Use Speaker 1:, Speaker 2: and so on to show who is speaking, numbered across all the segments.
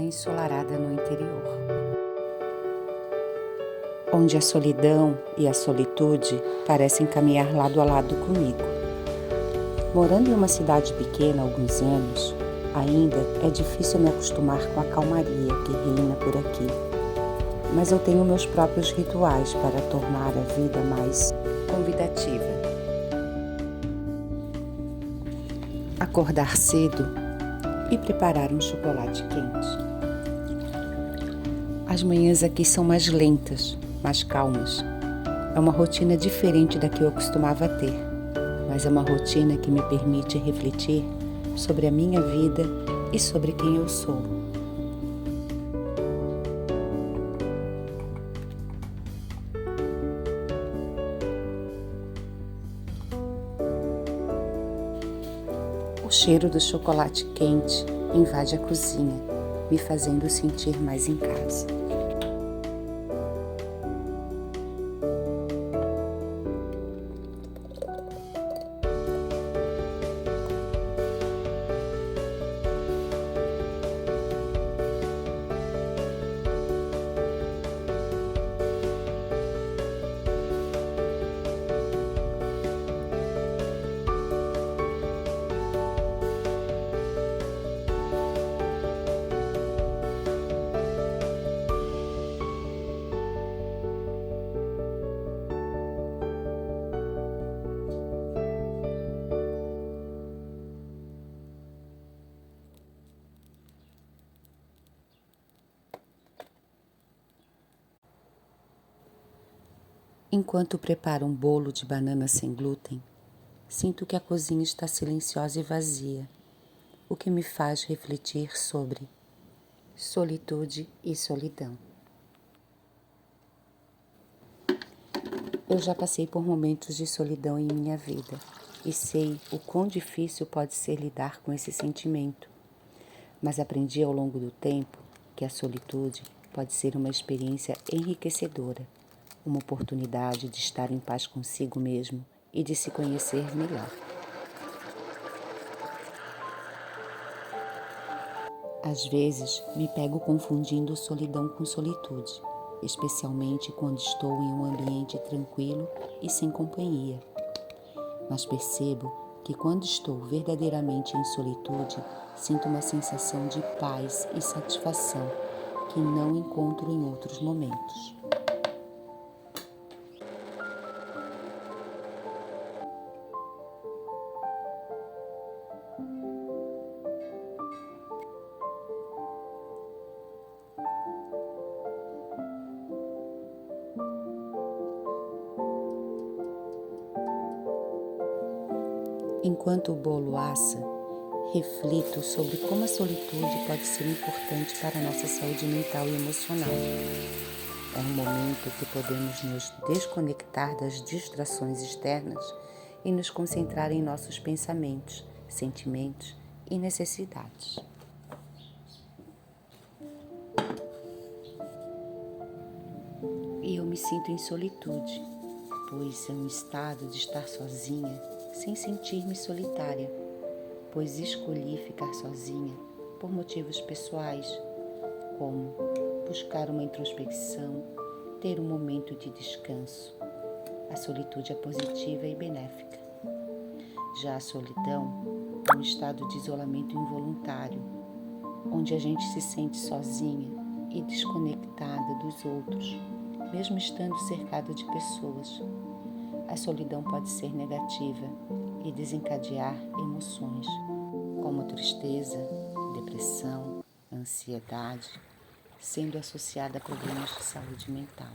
Speaker 1: ensolarada no interior, onde a solidão e a solitude parecem caminhar lado a lado comigo. Morando em uma cidade pequena há alguns anos, ainda é difícil me acostumar com a calmaria que reina por aqui, mas eu tenho meus próprios rituais para tornar a vida mais convidativa. Acordar cedo e preparar um chocolate quente. As manhãs aqui são mais lentas, mais calmas. É uma rotina diferente da que eu costumava ter, mas é uma rotina que me permite refletir sobre a minha vida e sobre quem eu sou. O cheiro do chocolate quente invade a cozinha, me fazendo sentir mais em casa. Enquanto preparo um bolo de banana sem glúten, sinto que a cozinha está silenciosa e vazia, o que me faz refletir sobre solitude e solidão. Eu já passei por momentos de solidão em minha vida e sei o quão difícil pode ser lidar com esse sentimento, mas aprendi ao longo do tempo que a solitude pode ser uma experiência enriquecedora, uma oportunidade de estar em paz consigo mesmo e de se conhecer melhor. Às vezes, me pego confundindo solidão com solitude, especialmente quando estou em um ambiente tranquilo e sem companhia. Mas percebo que quando estou verdadeiramente em solitude, sinto uma sensação de paz e satisfação que não encontro em outros momentos. Enquanto o bolo assa, reflito sobre como a solitude pode ser importante para a nossa saúde mental e emocional. É um momento que podemos nos desconectar das distrações externas e nos concentrar em nossos pensamentos, sentimentos e necessidades. E eu me sinto em solitude, pois é um estado de estar sozinha sem sentir-me solitária, pois escolhi ficar sozinha por motivos pessoais, como buscar uma introspecção, ter um momento de descanso. A solitude é positiva e benéfica. Já a solidão é um estado de isolamento involuntário, onde a gente se sente sozinha e desconectada dos outros, mesmo estando cercada de pessoas. A solidão pode ser negativa e desencadear emoções, como tristeza, depressão, ansiedade, sendo associada a problemas de saúde mental.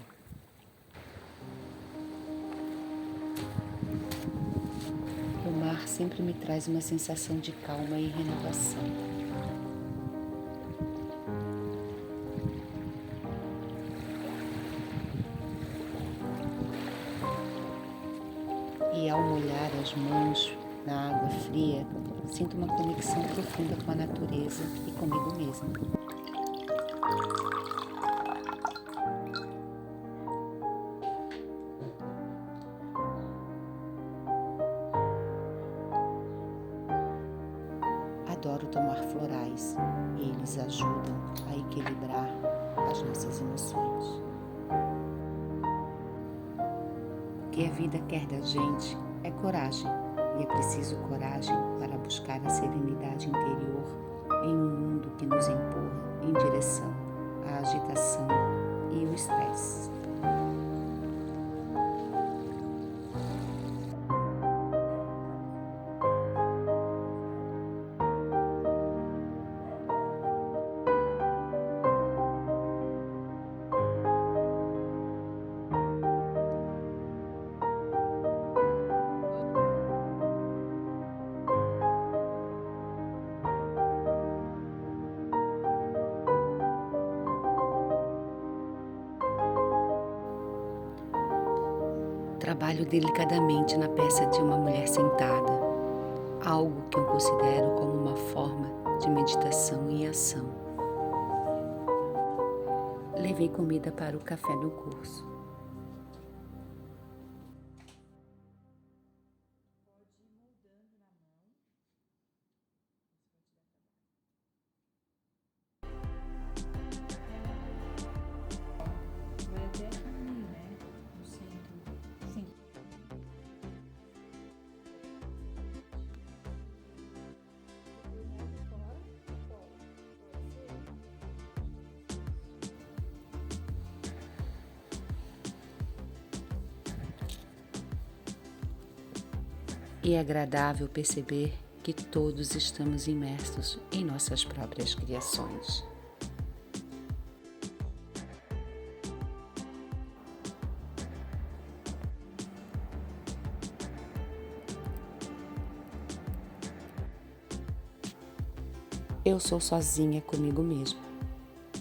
Speaker 1: O mar sempre me traz uma sensação de calma e renovação. E ao molhar as mãos na água fria, sinto uma conexão profunda com a natureza e comigo mesma. A Adoro tomar florais. Eles ajudam a equilibrar as nossas emoções. O que a vida quer da gente é coragem, e é preciso coragem para buscar a serenidade interior em um mundo que nos empurra em direção à agitação e o estresse. Trabalho delicadamente na peça de uma mulher sentada, algo que eu considero como uma forma de meditação em ação. Levei comida para o café do curso.
Speaker 2: Vai até aqui, né? No centro. Sim.
Speaker 1: E é agradável perceber que todos estamos imersos em nossas próprias criações. Eu sou sozinha comigo mesma,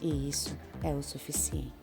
Speaker 1: e isso é o suficiente.